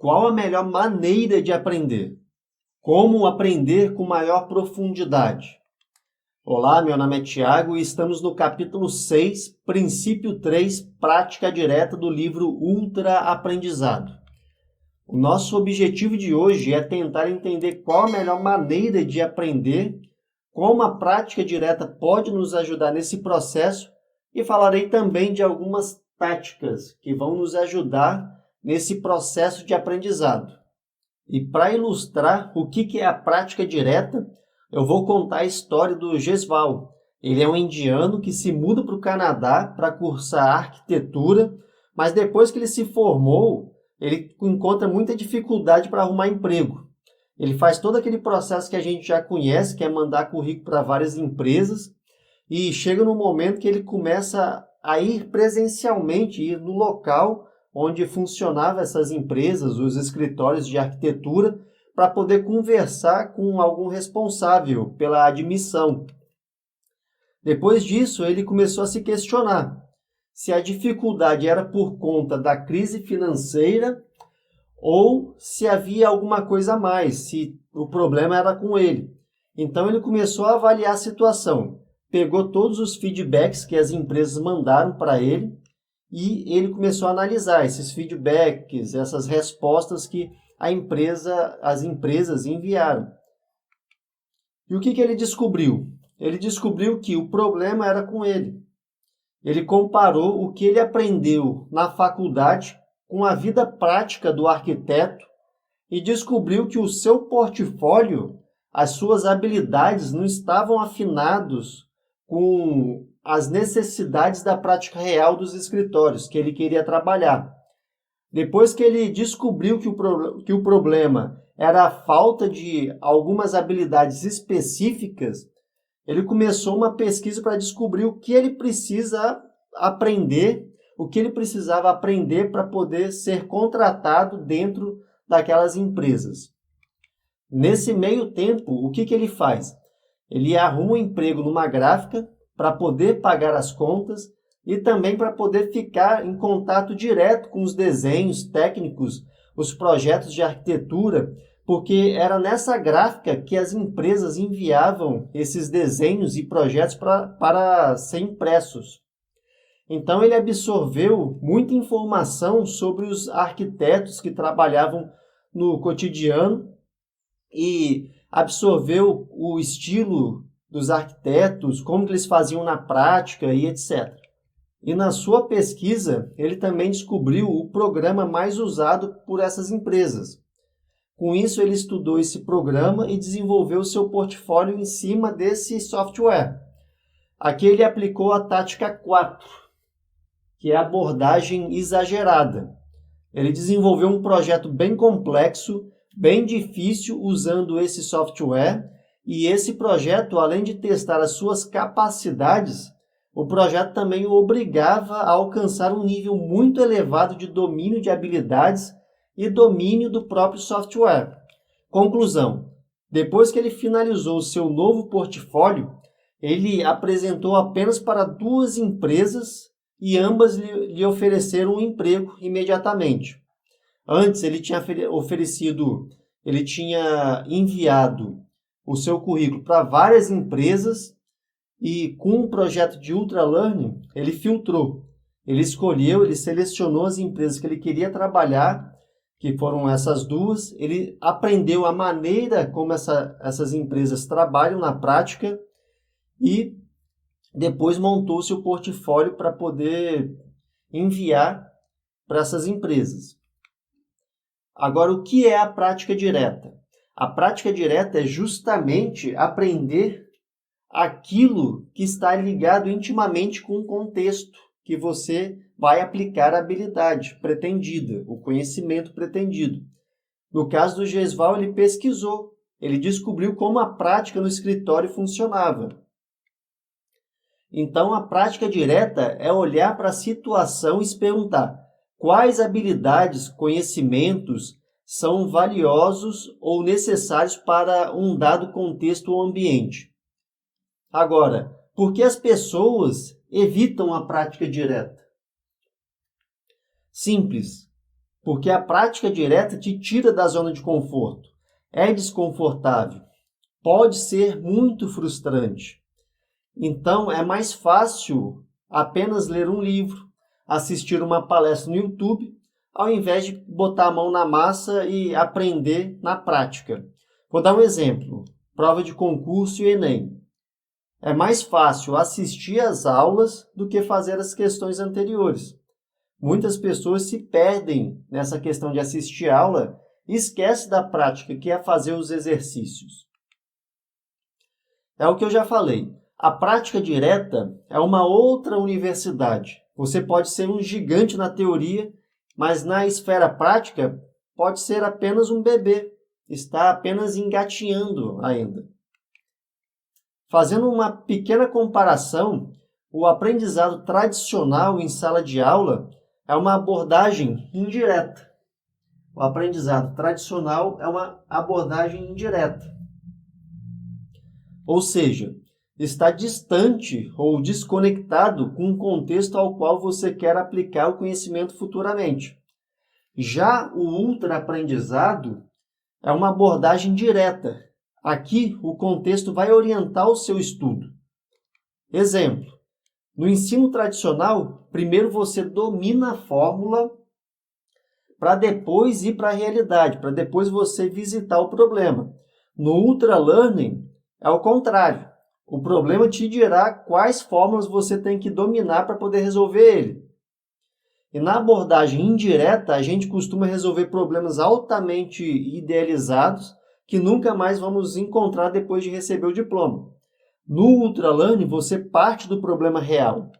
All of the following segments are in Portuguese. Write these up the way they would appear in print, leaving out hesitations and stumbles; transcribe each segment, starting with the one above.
Qual a melhor maneira de aprender? Como aprender com maior profundidade? Olá, meu nome é Tiago e estamos no capítulo 6, princípio 3, prática direta do livro Ultra Aprendizado. O nosso objetivo de hoje é tentar entender qual a melhor maneira de aprender, como a prática direta pode nos ajudar nesse processo e falarei também de algumas táticas que vão nos ajudar nesse processo de aprendizado. E para ilustrar o que é a prática direta, eu vou contar a história do Jeswal. Ele é um indiano que se muda para o Canadá para cursar arquitetura, mas depois que ele se formou, ele encontra muita dificuldade para arrumar emprego. Ele faz todo aquele processo que a gente já conhece, que é mandar currículo para várias empresas, e chega no momento que ele começa a ir presencialmente, ir no local onde funcionavam essas empresas, os escritórios de arquitetura, para poder conversar com algum responsável pela admissão. Depois disso, ele começou a se questionar se a dificuldade era por conta da crise financeira ou se havia alguma coisa a mais, se o problema era com ele. Então ele começou a avaliar a situação, pegou todos os feedbacks que as empresas mandaram para ele e ele começou a analisar esses feedbacks, essas respostas que as empresas enviaram. E o que ele descobriu? Ele descobriu que o problema era com ele. Ele comparou o que ele aprendeu na faculdade com a vida prática do arquiteto e descobriu que o seu portfólio, as suas habilidades não estavam afinados com as necessidades da prática real dos escritórios que ele queria trabalhar. Depois que ele descobriu que o problema era a falta de algumas habilidades específicas, ele começou uma pesquisa para descobrir o que ele precisa aprender, o que ele precisava aprender para poder ser contratado dentro daquelas empresas. Nesse meio tempo, o que ele faz? Ele arruma um emprego numa gráfica para poder pagar as contas e também para poder ficar em contato direto com os desenhos técnicos, os projetos de arquitetura, porque era nessa gráfica que as empresas enviavam esses desenhos e projetos para ser impressos. Então ele absorveu muita informação sobre os arquitetos que trabalhavam no cotidiano e absorveu o estilo dos arquitetos, como que eles faziam na prática e etc. E na sua pesquisa, ele também descobriu o programa mais usado por essas empresas. Com isso, ele estudou esse programa e desenvolveu seu portfólio em cima desse software. Aqui ele aplicou a tática 4, que é a abordagem exagerada. Ele desenvolveu um projeto bem complexo, bem difícil usando esse software, e esse projeto, além de testar as suas capacidades, o projeto também o obrigava a alcançar um nível muito elevado de domínio de habilidades e domínio do próprio software. Conclusão: depois que ele finalizou o seu novo portfólio, ele apresentou apenas para 2 empresas e ambas lhe ofereceram um emprego imediatamente. Antes ele tinha enviado o seu currículo para várias empresas e com o projeto de Ultra Learning, ele filtrou. Ele escolheu, ele selecionou as empresas que ele queria trabalhar, que foram essas 2. Ele aprendeu a maneira como essas empresas trabalham na prática e depois montou seu portfólio para poder enviar para essas empresas. Agora, o que é a prática direta? A prática direta é justamente aprender aquilo que está ligado intimamente com o contexto que você vai aplicar a habilidade pretendida, o conhecimento pretendido. No caso do Jeswal, ele pesquisou, ele descobriu como a prática no escritório funcionava. Então, a prática direta é olhar para a situação e se perguntar quais habilidades, conhecimentos são valiosos ou necessários para um dado contexto ou ambiente. Agora, por que as pessoas evitam a prática direta? Simples. porque a prática direta te tira da zona de conforto. É desconfortável, pode ser muito frustrante. Então, é mais fácil apenas ler um livro, assistir uma palestra no YouTube, ao invés de botar a mão na massa e aprender na prática. Vou dar um exemplo. Prova de concurso e Enem. É mais fácil assistir às aulas do que fazer as questões anteriores. Muitas pessoas se perdem nessa questão de assistir aula e esquecem da prática, que é fazer os exercícios. É o que eu já falei. A prática direta é uma outra universidade. Você pode ser um gigante na teoria, mas na esfera prática pode ser apenas um bebê. Está apenas engatinhando ainda. Fazendo uma pequena comparação, o aprendizado tradicional em sala de aula é uma abordagem indireta. O aprendizado tradicional é uma abordagem indireta. Ou seja, está distante ou desconectado com o contexto ao qual você quer aplicar o conhecimento futuramente. Já o ultraaprendizado é uma abordagem direta. Aqui, o contexto vai orientar o seu estudo. Exemplo, no ensino tradicional, primeiro você domina a fórmula para depois ir para a realidade, para depois você visitar o problema. No Ultra Learning, é o contrário. O problema te dirá quais fórmulas você tem que dominar para poder resolver ele. E na abordagem indireta, a gente costuma resolver problemas altamente idealizados que nunca mais vamos encontrar depois de receber o diploma. No Ultralearning, você parte do problema real.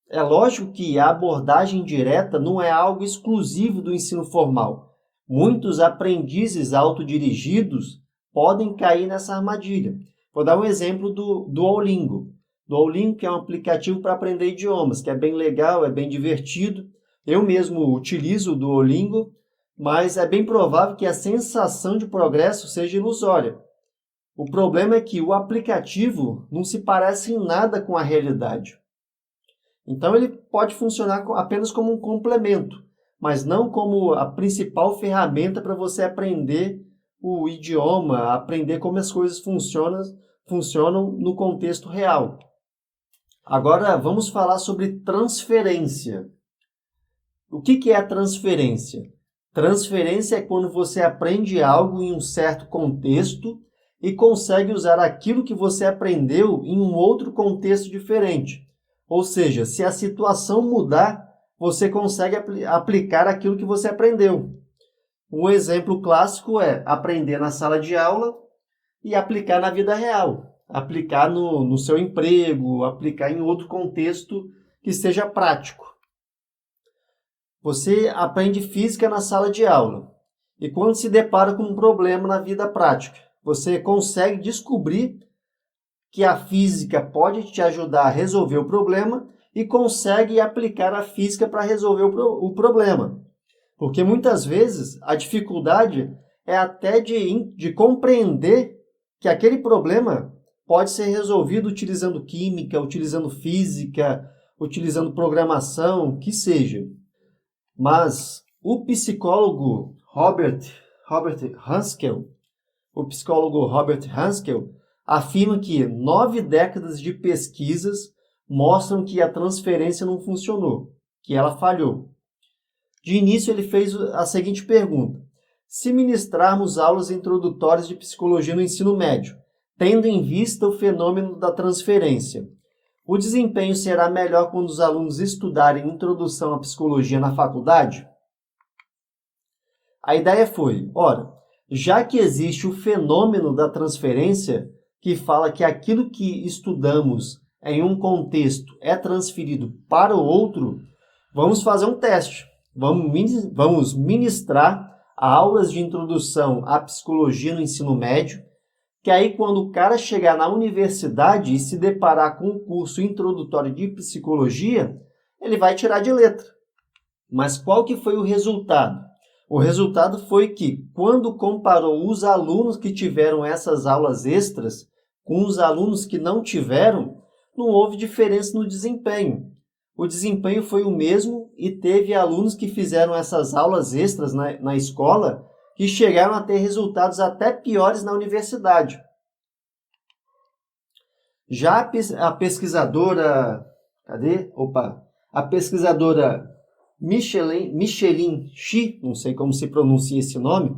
É lógico que a abordagem direta não é algo exclusivo do ensino formal. Muitos aprendizes autodirigidos podem cair nessa armadilha. Vou dar um exemplo do Duolingo. Duolingo, que é um aplicativo para aprender idiomas, que é bem legal, é bem divertido. Eu mesmo utilizo o Duolingo, mas é bem provável que a sensação de progresso seja ilusória. O problema é que o aplicativo não se parece em nada com a realidade. Então ele pode funcionar apenas como um complemento, mas não como a principal ferramenta para você aprender o idioma, aprender como as coisas funcionam no contexto real. Agora vamos falar sobre transferência. O que é a transferência? Transferência é quando você aprende algo em um certo contexto e consegue usar aquilo que você aprendeu em um outro contexto diferente. Ou seja, se a situação mudar, você consegue aplicar aquilo que você aprendeu. Um exemplo clássico é aprender na sala de aula e aplicar na vida real. Aplicar no seu emprego, aplicar em outro contexto que seja prático. Você aprende física na sala de aula e quando se depara com um problema na vida prática, você consegue descobrir que a física pode te ajudar a resolver o problema e consegue aplicar a física para resolver o problema. Porque muitas vezes a dificuldade é até de compreender que aquele problema pode ser resolvido utilizando química, utilizando física, utilizando programação, que seja. Mas o psicólogo Robert Haskell, afirma que 9 décadas de pesquisas mostram que a transferência não funcionou, que ela falhou. De início, ele fez a seguinte pergunta: se ministrarmos aulas introdutórias de psicologia no ensino médio, tendo em vista o fenômeno da transferência, o desempenho será melhor quando os alunos estudarem introdução à psicologia na faculdade? A ideia foi, já que existe o fenômeno da transferência, que fala que aquilo que estudamos em um contexto é transferido para o outro, vamos fazer um teste. Vamos ministrar aulas de introdução à psicologia no ensino médio, que aí quando o cara chegar na universidade e se deparar com um curso introdutório de psicologia, ele vai tirar de letra. Mas qual que foi o resultado? O resultado foi que, quando comparou os alunos que tiveram essas aulas extras com os alunos que não tiveram, não houve diferença no desempenho. O desempenho foi o mesmo e teve alunos que fizeram essas aulas extras na escola que chegaram a ter resultados até piores na universidade. Já a pesquisadora, a pesquisadora Micheline Xi, não sei como se pronuncia esse nome,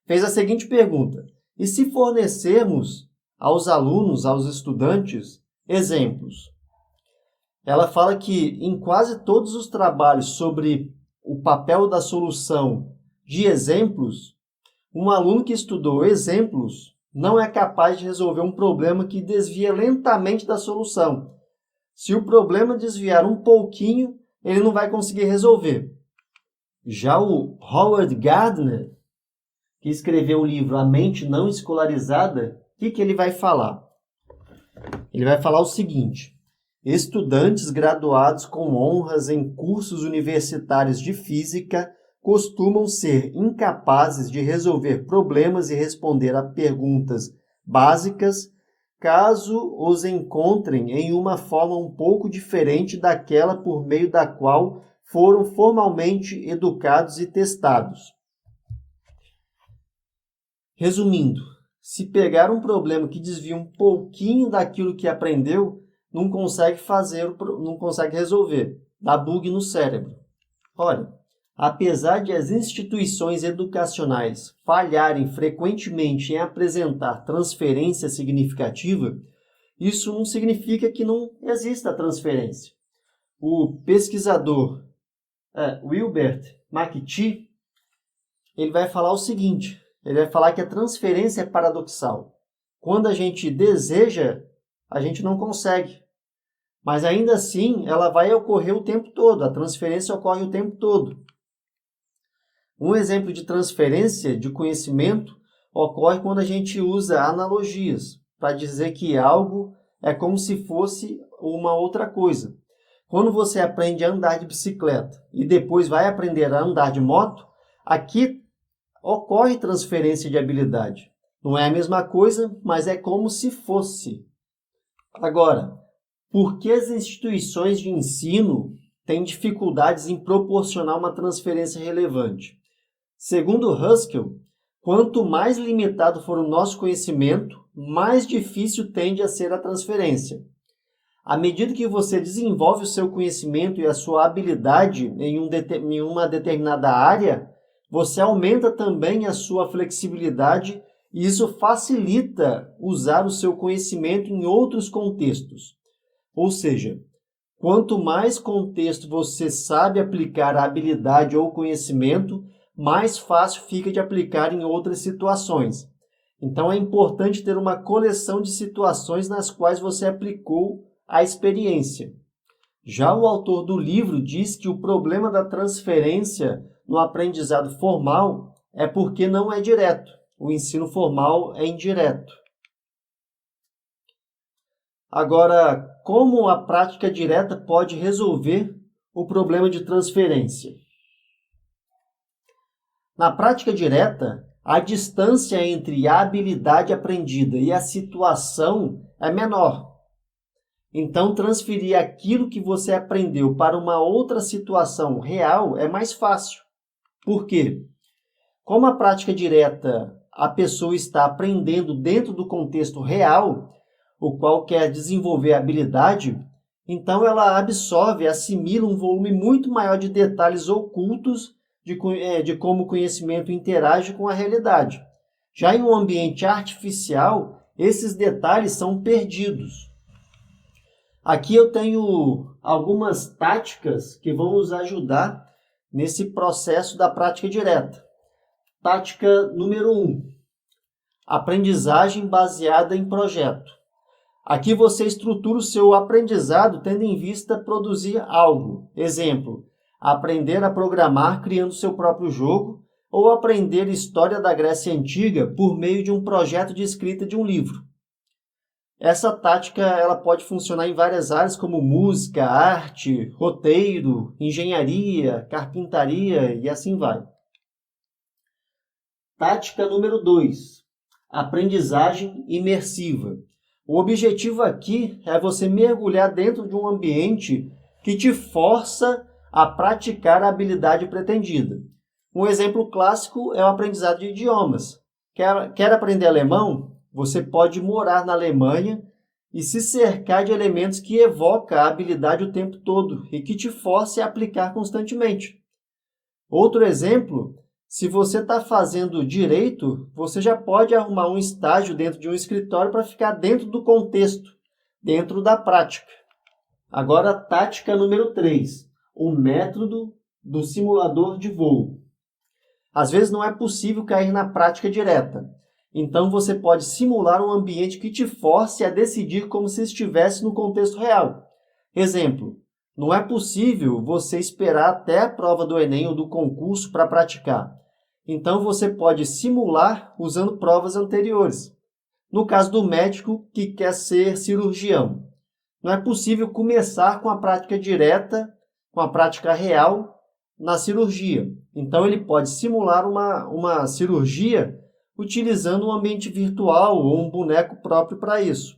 fez a seguinte pergunta: e se fornecermos aos alunos, aos estudantes, exemplos? Ela fala que em quase todos os trabalhos sobre o papel da solução de exemplos, um aluno que estudou exemplos não é capaz de resolver um problema que desvia lentamente da solução. Se o problema desviar um pouquinho, ele não vai conseguir resolver. Já o Howard Gardner, que escreveu o livro A Mente Não Escolarizada, o que ele vai falar? Ele vai falar o seguinte: estudantes graduados com honras em cursos universitários de física costumam ser incapazes de resolver problemas e responder a perguntas básicas caso os encontrem em uma forma um pouco diferente daquela por meio da qual foram formalmente educados e testados. Resumindo, se pegar um problema que desvia um pouquinho daquilo que aprendeu, não consegue resolver, dá bug no cérebro. Olha, apesar de as instituições educacionais falharem frequentemente em apresentar transferência significativa, isso não significa que não exista transferência. O pesquisador Wilbert McTee, ele vai falar o seguinte: ele vai falar que a transferência é paradoxal. Quando a gente deseja, a gente não consegue. Mas ainda assim, ela vai ocorrer o tempo todo. A transferência ocorre o tempo todo. Um exemplo de transferência de conhecimento ocorre quando a gente usa analogias para dizer que algo é como se fosse uma outra coisa. Quando você aprende a andar de bicicleta e depois vai aprender a andar de moto, aqui ocorre transferência de habilidade. Não é a mesma coisa, mas é como se fosse. Agora, por que as instituições de ensino têm dificuldades em proporcionar uma transferência relevante? Segundo Haskell, quanto mais limitado for o nosso conhecimento, mais difícil tende a ser a transferência. À medida que você desenvolve o seu conhecimento e a sua habilidade em uma determinada área, você aumenta também a sua flexibilidade e isso facilita usar o seu conhecimento em outros contextos. Ou seja, quanto mais contexto você sabe aplicar a habilidade ou conhecimento, mais fácil fica de aplicar em outras situações. Então é importante ter uma coleção de situações nas quais você aplicou a experiência. Já o autor do livro diz que o problema da transferência no aprendizado formal é porque não é direto. O ensino formal é indireto. Agora, como a prática direta pode resolver o problema de transferência? Na prática direta, a distância entre a habilidade aprendida e a situação é menor. Então, transferir aquilo que você aprendeu para uma outra situação real é mais fácil. Por quê? Como a prática direta, a pessoa está aprendendo dentro do contexto real, o qual quer desenvolver a habilidade, então ela absorve e assimila um volume muito maior de detalhes ocultos de como o conhecimento interage com a realidade. Já em um ambiente artificial, esses detalhes são perdidos. Aqui eu tenho algumas táticas que vão nos ajudar nesse processo da prática direta. Tática número 1. Aprendizagem baseada em projeto. Aqui você estrutura o seu aprendizado tendo em vista produzir algo. Exemplo, aprender a programar criando seu próprio jogo ou aprender história da Grécia Antiga por meio de um projeto de escrita de um livro. Essa tática ela pode funcionar em várias áreas como música, arte, roteiro, engenharia, carpintaria e assim vai. Tática número 2. Aprendizagem imersiva. O objetivo aqui é você mergulhar dentro de um ambiente que te força a praticar a habilidade pretendida. Um exemplo clássico é o aprendizado de idiomas. Quer aprender alemão? Você pode morar na Alemanha e se cercar de elementos que evocam a habilidade o tempo todo e que te forcem a aplicar constantemente. Outro exemplo, se você está fazendo direito, você já pode arrumar um estágio dentro de um escritório para ficar dentro do contexto, dentro da prática. Agora, tática número 3, o método do simulador de voo. Às vezes não é possível cair na prática direta, então você pode simular um ambiente que te force a decidir como se estivesse no contexto real. Exemplo, não é possível você esperar até a prova do Enem ou do concurso para praticar. Então você pode simular usando provas anteriores. No caso do médico que quer ser cirurgião, não é possível começar com a prática direta, com a prática real na cirurgia. Então ele pode simular uma cirurgia utilizando um ambiente virtual ou um boneco próprio para isso.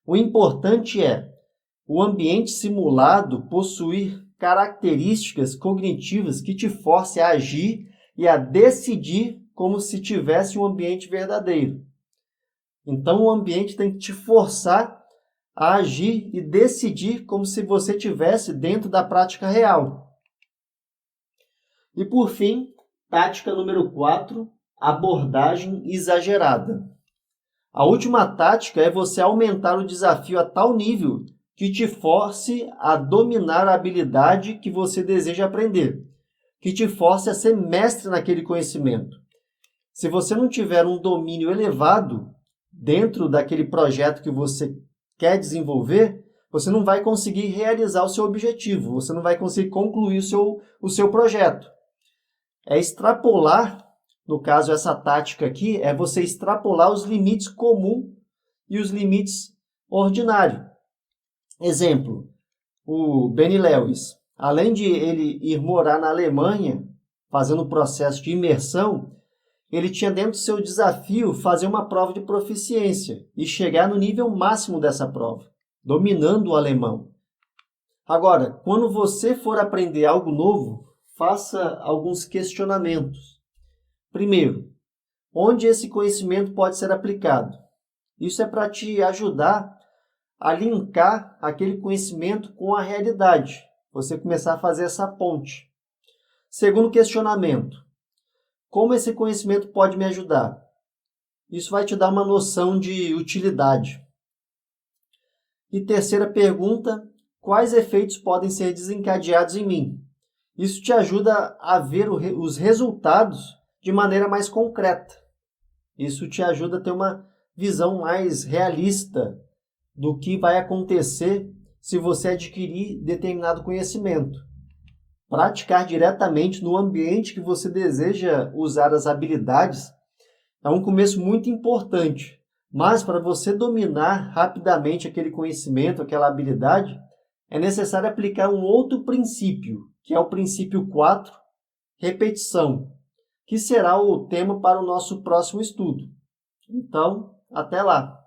O importante é o ambiente simulado possuir características cognitivas que te forcem a agir e a decidir como se tivesse um ambiente verdadeiro. Então o ambiente tem que te forçar a agir e decidir como se você estivesse dentro da prática real. E por fim, tática número 4, abordagem exagerada. A última tática é você aumentar o desafio a tal nível que te force a dominar a habilidade que você deseja aprender, que te force a ser mestre naquele conhecimento. Se você não tiver um domínio elevado dentro daquele projeto que você quer desenvolver, você não vai conseguir realizar o seu objetivo, você não vai conseguir concluir o seu projeto. É extrapolar, no caso essa tática aqui, é você extrapolar os limites comuns e os limites ordinários. Exemplo, o Benny Lewis, além de ele ir morar na Alemanha, fazendo o processo de imersão, ele tinha dentro do seu desafio fazer uma prova de proficiência e chegar no nível máximo dessa prova, dominando o alemão. Agora, quando você for aprender algo novo, faça alguns questionamentos. Primeiro, onde esse conhecimento pode ser aplicado? Isso é para te ajudar a linkar aquele conhecimento com a realidade. Você começar a fazer essa ponte. Segundo questionamento, como esse conhecimento pode me ajudar? Isso vai te dar uma noção de utilidade. E terceira pergunta, quais efeitos podem ser desencadeados em mim? Isso te ajuda a ver os resultados de maneira mais concreta. Isso te ajuda a ter uma visão mais realista do que vai acontecer se você adquirir determinado conhecimento. Praticar diretamente no ambiente que você deseja usar as habilidades é um começo muito importante, mas para você dominar rapidamente aquele conhecimento, aquela habilidade, é necessário aplicar um outro princípio, que é o princípio 4, repetição, que será o tema para o nosso próximo estudo. Então, até lá!